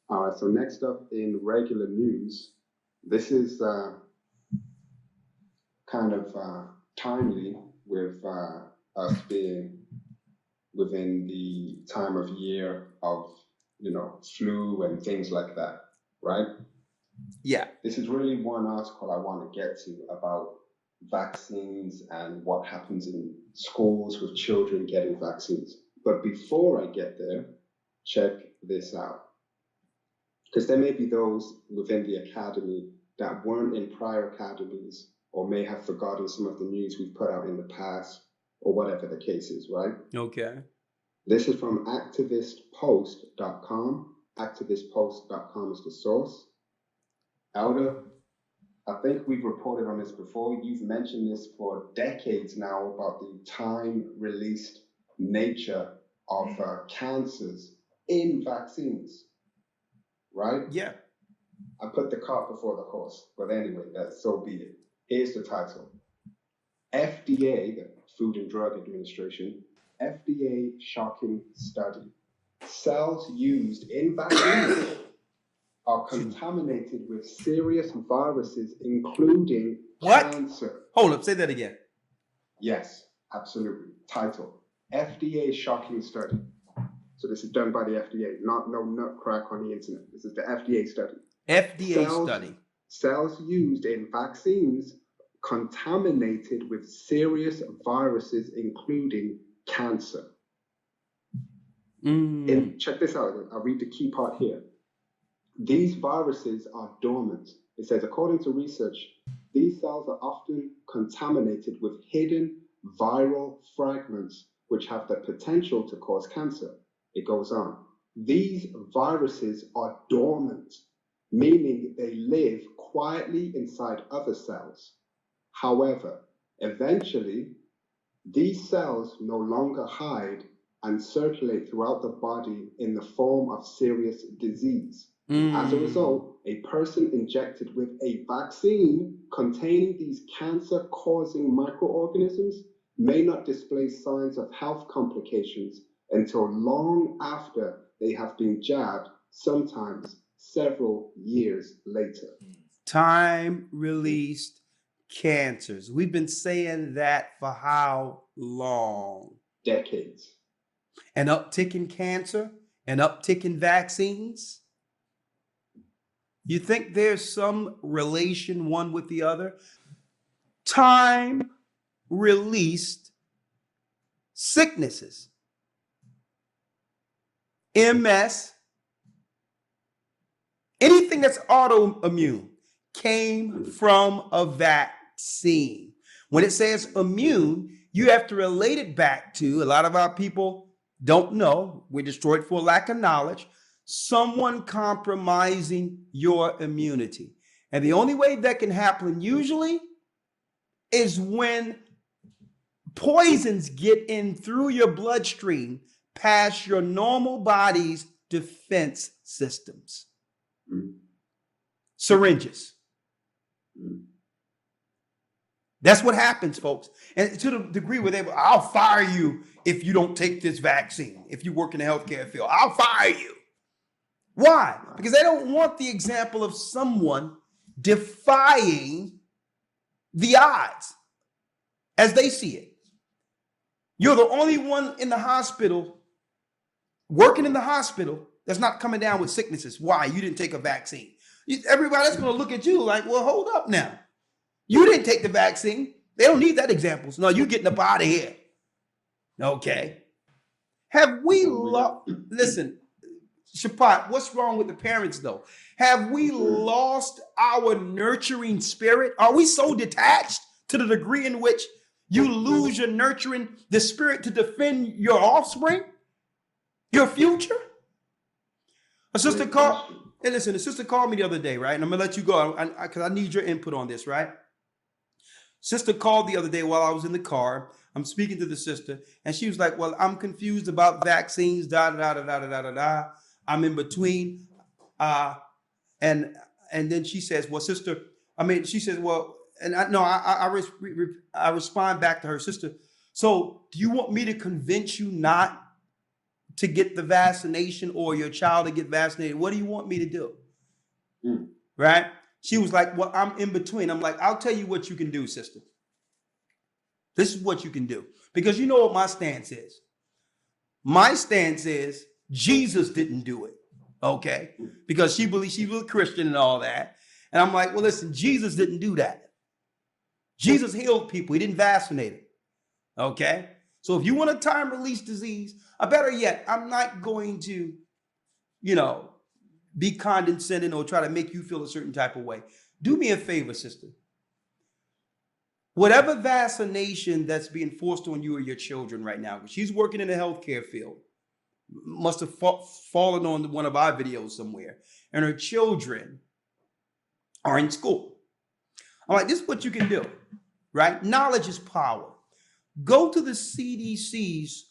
All right, so next up in regular news, this is kind of timely with us being within the time of year of, flu and things like that, right? Yeah. This is really one article I want to get to about vaccines and what happens in schools with children getting vaccines. But before I get there, check this out. Because there may be those within the academy that weren't in prior academies or may have forgotten some of the news we've put out in the past or whatever the case is, right? Okay. This is from activistpost.com. Activistpost.com is the source. Elder, I think we've reported on this before. You've mentioned this for decades now about the time released nature of cancers in vaccines, right? Yeah. I put the cart before the horse, but anyway, that's so be it. Here's the title: FDA, the Food and Drug Administration, FDA shocking study. Cells used in vaccines are contaminated with serious viruses, including What? cancer. Hold up. Say that again. Yes, absolutely. Title: FDA shocking study. So this is done by the FDA, not no nut crack on the internet. This is the FDA study. FDA study. Cells used in vaccines contaminated with serious viruses, including cancer. And check this out. I'll read the key part here. These viruses are dormant. It says, according to research, these cells are often contaminated with hidden viral fragments, which have the potential to cause cancer. It goes on. These viruses are dormant, meaning they live quietly inside other cells. However, eventually, these cells no longer hide and circulate throughout the body in the form of serious disease. As a result, a person injected with a vaccine containing these cancer-causing microorganisms may not display signs of health complications until long after they have been jabbed, sometimes several years later. Time released cancers. We've been saying that for how long? Decades. An uptick in cancer, an uptick in vaccines. You think there's some relation one with the other? Time released sicknesses. MS, anything that's autoimmune came from a vaccine. When it says immune, you have to relate it back to, a lot of our people don't know, we're destroyed for lack of knowledge, someone compromising your immunity. And the only way that can happen usually is when poisons get in through your bloodstream past your normal body's defense systems. Syringes. That's what happens, folks. And to the degree where I'll fire you if you don't take this vaccine. If you work in the healthcare field, I'll fire you. Why? Because they don't want the example of someone defying the odds as they see it. You're the only one in the hospital, working in the hospital, that's not coming down with sicknesses. Why? You didn't take a vaccine. Everybody's going to look at you like, well, hold up now. You didn't take the vaccine. They don't need that example. So, no, you getting up out of here. Okay. Have we listen, Shapat, what's wrong with the parents though? Have we lost our nurturing spirit? Are we so detached to the degree in which you lose your nurturing, the spirit to defend your offspring, your future? A sister called, hey, listen, a sister called me the other day, right? And I'm gonna let you go because I need your input on this, right? Sister called the other day while I was in the car. I'm speaking to the sister, and she was like, well, I'm confused about vaccines, da da da da da da da da. I'm in between. And then she says, well, sister, she says, well, and I respond back to her, sister, so do you want me to convince you not to get the vaccination or your child to get vaccinated, what do you want me to do? Mm. Right? She was like, well, I'm in between. I'm like, I'll tell you what you can do, sister. This is what you can do. Because you know what my stance is. My stance is Jesus didn't do it. Okay? Because she believes she was a Christian and all that. And I'm like, well, listen, Jesus didn't do that. Jesus healed people. He didn't vaccinate them. Okay? So if you want a time release disease, or better yet, I'm not going to, be condescending or try to make you feel a certain type of way. Do me a favor, sister. Whatever vaccination that's being forced on you or your children right now, because she's working in the healthcare field, must have fallen on one of our videos somewhere, and her children are in school. I'm like, this is what you can do, right? Knowledge is power. Go to the CDC's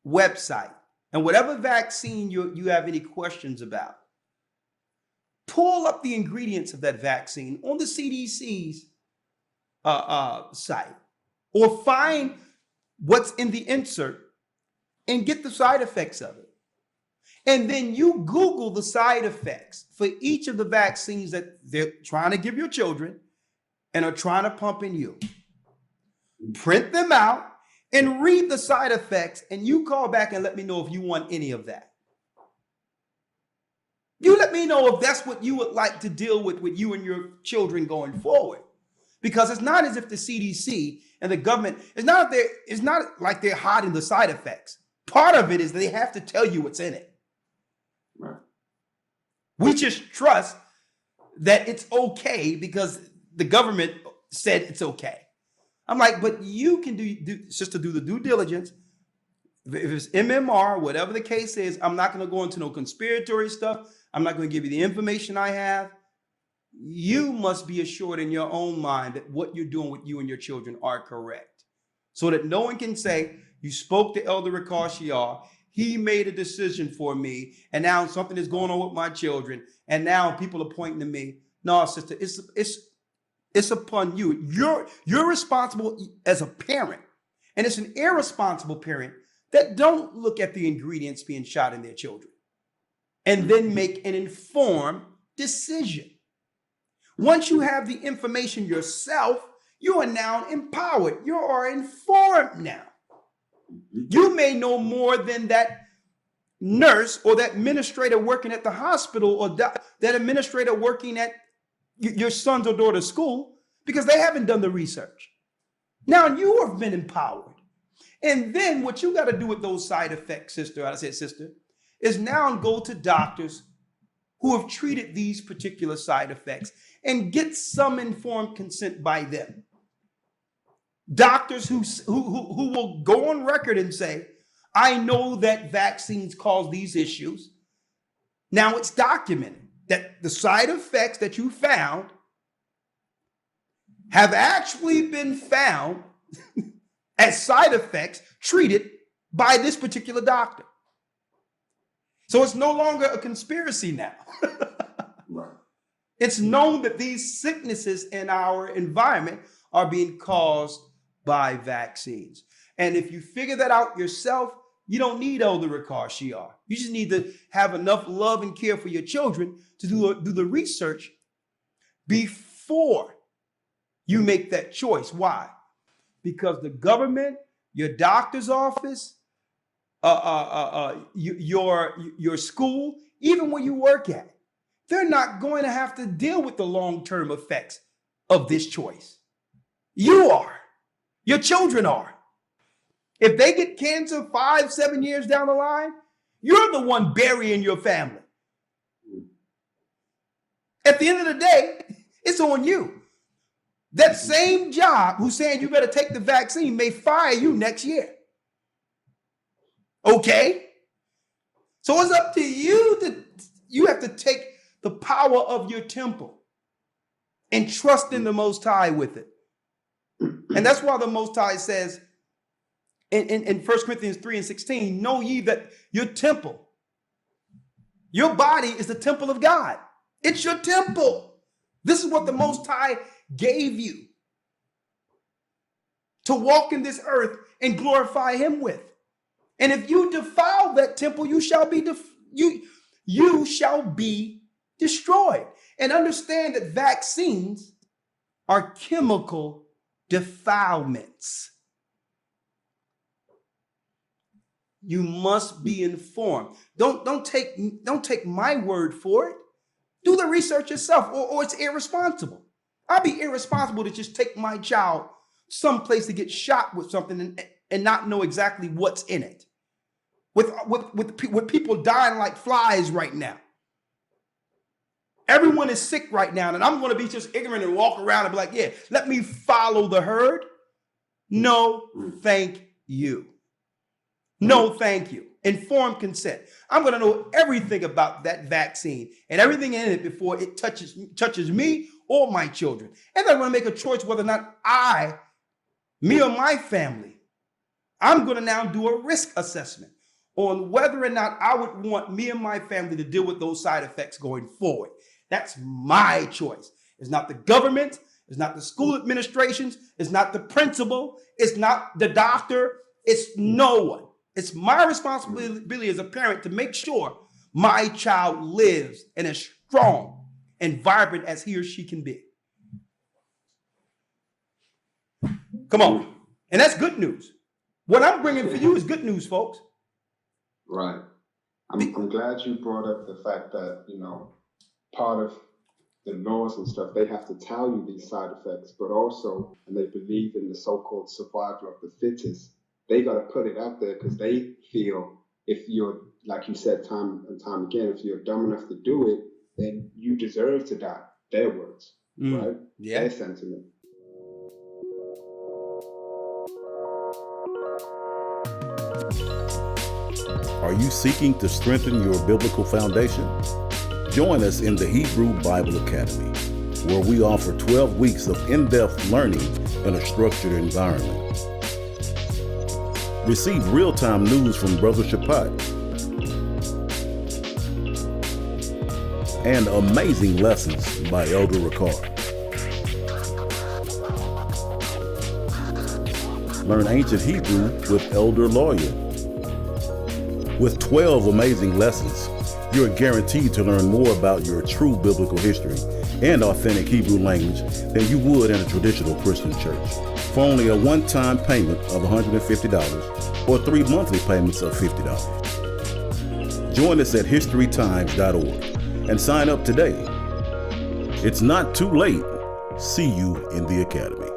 website, and whatever vaccine you have any questions about, pull up the ingredients of that vaccine on the CDC's site, or find what's in the insert and get the side effects of it. And then you Google the side effects for each of the vaccines that they're trying to give your children and are trying to pump in you. Print them out and read the side effects, and you call back and let me know if you want any of that. You let me know if that's what you would like to deal with you and your children going forward. Because it's not as if the CDC and the government, it's not like they're hiding the side effects. Part of it is they have to tell you what's in it. Right. We just trust that it's okay because the government said it's okay. I'm like, but you can do just to do the due diligence. If it's MMR, whatever the case is, I'm not going to go into no conspiratory stuff. I'm not going to give you the information I have. You must be assured in your own mind that what you're doing with you and your children are correct. So that no one can say, you spoke to Elder Ricard, he made a decision for me, and now something is going on with my children, and now people are pointing to me. No, sister, it's upon you. You're responsible as a parent, and it's an irresponsible parent that don't look at the ingredients being shot in their children and then make an informed decision. Once you have the information yourself, you are now empowered. You are informed now. You may know more than that nurse or that administrator working at the hospital or that administrator working at your son's or daughter's school because they haven't done the research. Now you have been empowered. And then what you got to do with those side effects, sister, is now go to doctors who have treated these particular side effects and get some informed consent by them. Doctors who will go on record and say, I know that vaccines cause these issues. Now it's documented that the side effects that you found have actually been found as side effects treated by this particular doctor. So it's no longer a conspiracy now. Right. It's known that these sicknesses in our environment are being caused by vaccines. And if you figure that out yourself, you don't need Elder Ricard Shiar. You just need to have enough love and care for your children to do the research before you make that choice. Why? Because the government, your doctor's office, your school, even where you work at, they're not going to have to deal with the long-term effects of this choice. You are. Your children are. If they get cancer 5-7 years down the line, you're the one burying your family. At the end of the day, it's on you. That same job who's saying you better take the vaccine may fire you next year. Okay? So it's up to you you have to take the power of your temple and trust in the Most High with it. And that's why the Most High says in 1 Corinthians 3:16, know ye that your temple, your body is the temple of God. It's your temple. This is what the Most High gave you to walk in this earth and glorify him with. And if you defile that temple, you shall be you shall be destroyed. And understand that vaccines are chemical defilements. You must be informed. Don't take my word for it. Do the research yourself, or it's irresponsible. I'd be irresponsible to just take my child someplace to get shot with something and not know exactly what's in it. With people dying like flies right now. Everyone is sick right now, and I'm going to be just ignorant and walk around and be like, yeah, let me follow the herd. No, thank you. No, thank you. Informed consent. I'm going to know everything about that vaccine and everything in it before it touches me or my children. And I'm going to make a choice whether or not me or my family, I'm going to now do a risk assessment on whether or not I would want me and my family to deal with those side effects going forward. That's my choice. It's not the government. It's not the school administrations. It's not the principal. It's not the doctor. It's no one. It's my responsibility as a parent to make sure my child lives and is strong and vibrant as he or she can be. Come on. And that's good news. What I'm bringing for you is good news, folks. Right. I'm glad you brought up the fact that, part of the laws and stuff, they have to tell you these side effects, but also, and they believe in the so-called survival of the fittest. They got to put it out there because they feel if you're, like you said time and time again, if you're dumb enough to do it, then you deserve to die. Their words, right? Yeah. Their sentiment. Are you seeking to strengthen your biblical foundation? Join us in the Hebrew Bible Academy, where we offer 12 weeks of in-depth learning in a structured environment. Receive real-time news from Brother Shapat and amazing lessons by Elder Ricard. Learn ancient Hebrew with Elder Lawyer. With 12 amazing lessons, you are guaranteed to learn more about your true biblical history and authentic Hebrew language than you would in a traditional Christian church for only a one-time payment of $150 or 3 monthly payments of $50. Join us at historytimes.org and sign up today. It's not too late. See you in the Academy.